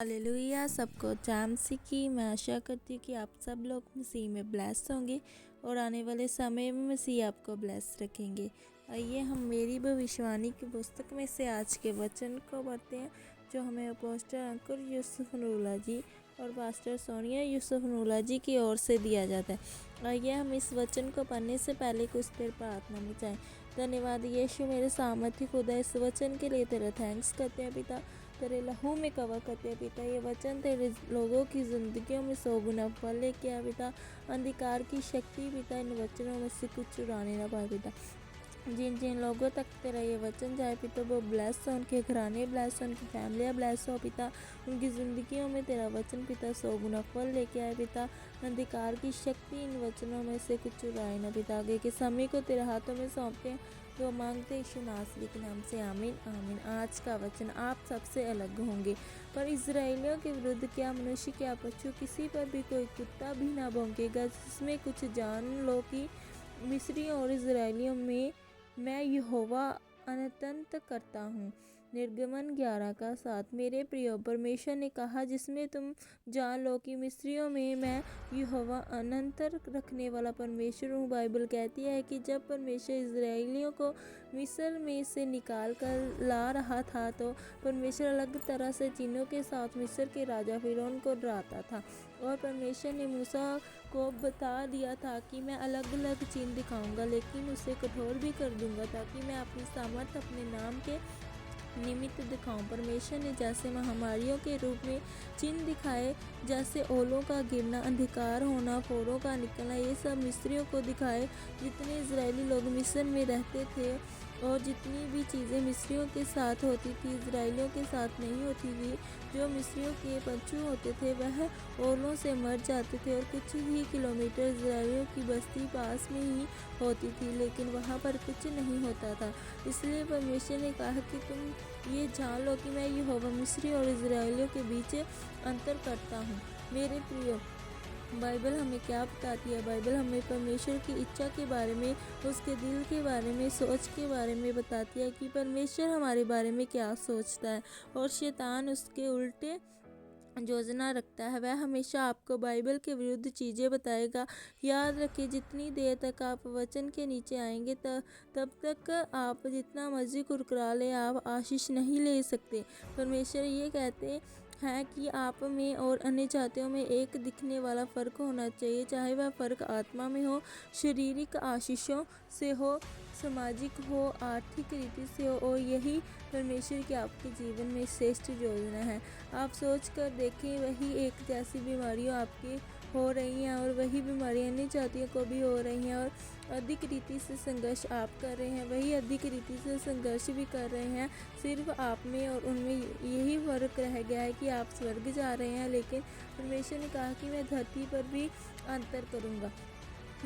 Hallelujah. सबको jam की मैं आशा करती हूँ कि आप सब लोग मसीह में ब्लेस होंगे और आने वाले समय में मसीह आपको ब्लेस रखेंगे। आइए हम मेरी भविष्यवाणी की पुस्तक में से आज के वचन को पढ़ते हैं, जो हमें अपोस्टल अंकुर यूसुफ नूला जी और पास्टर सोनिया यूसुफ नूला जी की ओर से दिया जाता है। आइए हम इस वचन को पढ़ने से पहले कुछ देर प्रार्थना में जाएं। धन्यवाद यीशु मेरे सामर्थ्य खुदा, इस वचन के लिए तेरा थैंक्स करते हैं पिता। तेरे लहू में कवर करते हैं पिता। ये वचन तेरे लोगों की ज़िंदगियों में 100 गुना फल लेके आया पिता। अंधकार की शक्ति पिता इन वचनों में से कुछ चुराने ना पाए पिता। जिन जिन लोगों तक तेरा ये वचन जाए पिता, वो ब्लेस हो, उनके घराने ब्लेस हो, उनकी फैमिलियाँ ब्लेस हो पिता। उनकी ज़िंदगियों में तेरा वचन पिता 100 गुना फल लेके आए पिता। अंधकार की शक्ति इन वचनों में से कुछ चुराए ना पिता। आगे के समय को तेरे हाथों में सौंपते हैं, तो मांगते यीशु नासरी के नाम से आमीन आमीन। आज का वचन, आप सबसे अलग होंगे। पर इजराइलियों के विरुद्ध क्या मनुष्य क्या पशु, किसी पर भी कोई कुत्ता भी ना भौंकेगा। जिसमें कुछ जान लो कि मिस्रियों और इजराइलियों में मैं यहोवा अनंत करता हूँ। निर्गमन 11:7। मेरे प्रियो, परमेश्वर ने कहा, जिसमें तुम जान लो कि मिस्रियों में मैं यहोवा अनंत रखने वाला परमेश्वर हूँ। बाइबल कहती है कि जब परमेश्वर इजराइलियों को मिस्र में से निकाल कर ला रहा था, तो परमेश्वर अलग तरह से चिन्हों के साथ मिस्र के राजा फिरौन को डराता था। और परमेश्वर ने मूसा को बता दिया था कि मैं अलग अलग चिन्ह दिखाऊंगा, लेकिन उसे कठोर भी कर दूंगा, ताकि मैं अपनी सामर्थ अपने नाम के निमित्त दिखाऊं। परमेश्वर ने जैसे महामारियों के रूप में चिन्ह दिखाए, जैसे ओलों का गिरना, अंधकार होना, फोरों का निकलना, ये सब मिस्रियों को दिखाए। जितने इजरायली लोग मिस्र में रहते थे और जितनी भी चीज़ें मिस्रियों के साथ होती थी, इजरायलियों के साथ नहीं होती थी। जो मिस्रियों के पशु होते थे वह ओलों से मर जाते थे, और कुछ ही किलोमीटर इजरायलियों की बस्ती पास में ही होती थी, लेकिन वहाँ पर कुछ नहीं होता था। इसलिए परमेश्वर ने कहा कि तुम ये जान लो कि मैं यहोवा मिस्री और इजरायलियों के बीच अंतर करता हूँ। मेरे प्रियो, बाइबल हमें क्या बताती है? बाइबल हमें परमेश्वर की इच्छा के बारे में, उसके दिल के बारे में, सोच के बारे में बताती है कि परमेश्वर हमारे बारे में क्या सोचता है, और शैतान उसके उल्टे योजना रखता है। वह हमेशा आपको बाइबल के विरुद्ध चीज़ें बताएगा। याद रखिए, जितनी देर तक आप वचन के नीचे आएंगे तब तक आप जितना मर्जी कुरकुरा ले, आप आशीष नहीं ले सकते। परमेश्वर ये कहते हैं कि आप में और अन्य जातियों में एक दिखने वाला फ़र्क होना चाहिए, चाहे वह फ़र्क आत्मा में हो, शारीरिक आशीषों से हो, सामाजिक हो, आर्थिक रीति से हो। और यही परमेश्वर की आपके जीवन में श्रेष्ठ योजना है। आप सोच कर देखें, वही एक जैसी बीमारियां आपकी हो रही हैं और वही बीमारियां अन्य जातियों को भी हो रही हैं, और अधिक रीति से संघर्ष आप कर रहे हैं, वही अधिक रीति से संघर्ष भी कर रहे हैं। सिर्फ आप में और उनमें यही फ़र्क रह गया है कि आप स्वर्ग जा रहे हैं, लेकिन परमेश्वर ने कहा कि मैं धरती पर भी अंतर करूँगा।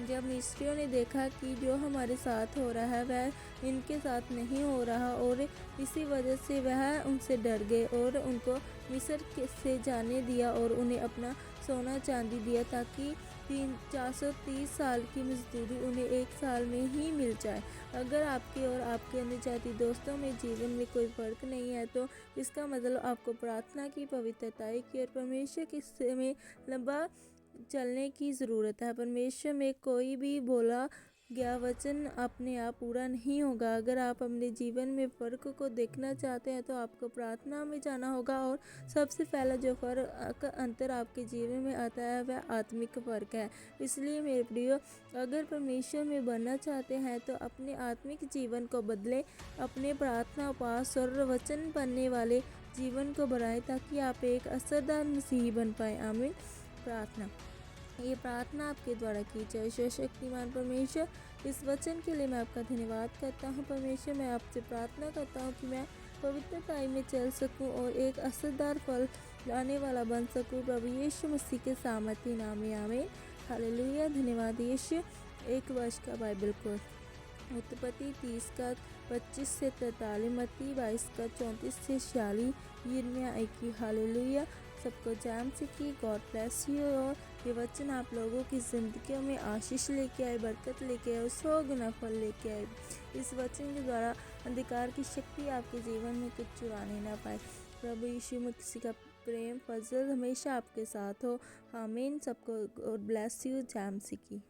जब मिस्रियों ने देखा कि जो हमारे साथ हो रहा है वह इनके साथ नहीं हो रहा, और इसी वजह से वह उनसे डर गए और उनको मिस्र से जाने दिया, और उन्हें अपना सोना चांदी दिया, ताकि 430 साल की मजदूरी उन्हें एक साल में ही मिल जाए। अगर आपके और आपके अन्य जाति दोस्तों में जीवन में कोई फ़र्क नहीं है, तो इसका मतलब आपको प्रार्थना की, पवित्रता की और परमेश्वर के में लंबा चलने की ज़रूरत है। परमेश्वर में कोई भी बोला गया वचन अपने आप पूरा नहीं होगा। अगर आप अपने जीवन में फ़र्क को देखना चाहते हैं, तो आपको प्रार्थना में जाना होगा, और सबसे पहला जो फ़र्क अंतर आपके जीवन में आता है वह आत्मिक फ़र्क है। इसलिए मेरे प्रियो, अगर परमेश्वर में बनना चाहते हैं तो अपने आत्मिक जीवन को बदलें, अपने प्रार्थना, उपवास और वचन पढ़ने वाले जीवन को बढ़ाएं, ताकि आप एक असरदार मसीही बन पाएँ। आमीन। प्रार्थना। ये प्रार्थना आपके द्वारा की जाए। सर्वशक्तिमान परमेश्वर, इस वचन के लिए मैं आपका धन्यवाद करता हूँ। परमेश्वर, मैं आपसे प्रार्थना करता हूँ कि मैं पवित्रता में चल सकूँ और एक असरदार फल लाने वाला बन सकूँ। प्रभु यीशु मसीह के सामर्थ्य नाम में आमीन। हालेलुया। धन्यवाद यीशु। एक वर्ष का बाइबल कोर्स, उत्पत्ति 30:25 से 43, मत्ती 22:34 से 46, यिर्मयाह 1। हालेलुया। सबको जैम की गॉड ब्लेस यू। और ये वचन आप लोगों की ज़िंदगियों में आशीष लेके आए, बरकत लेके आए और 100 गुना फल लेके आए। इस वचन के द्वारा अंधकार की शक्ति आपके जीवन में कुछ चुराने ना पाए। प्रभु यीशु मसीह का प्रेम फजल हमेशा आपके साथ हो। आमीन। सबको गॉड ब्लेस यू। जय सिकी।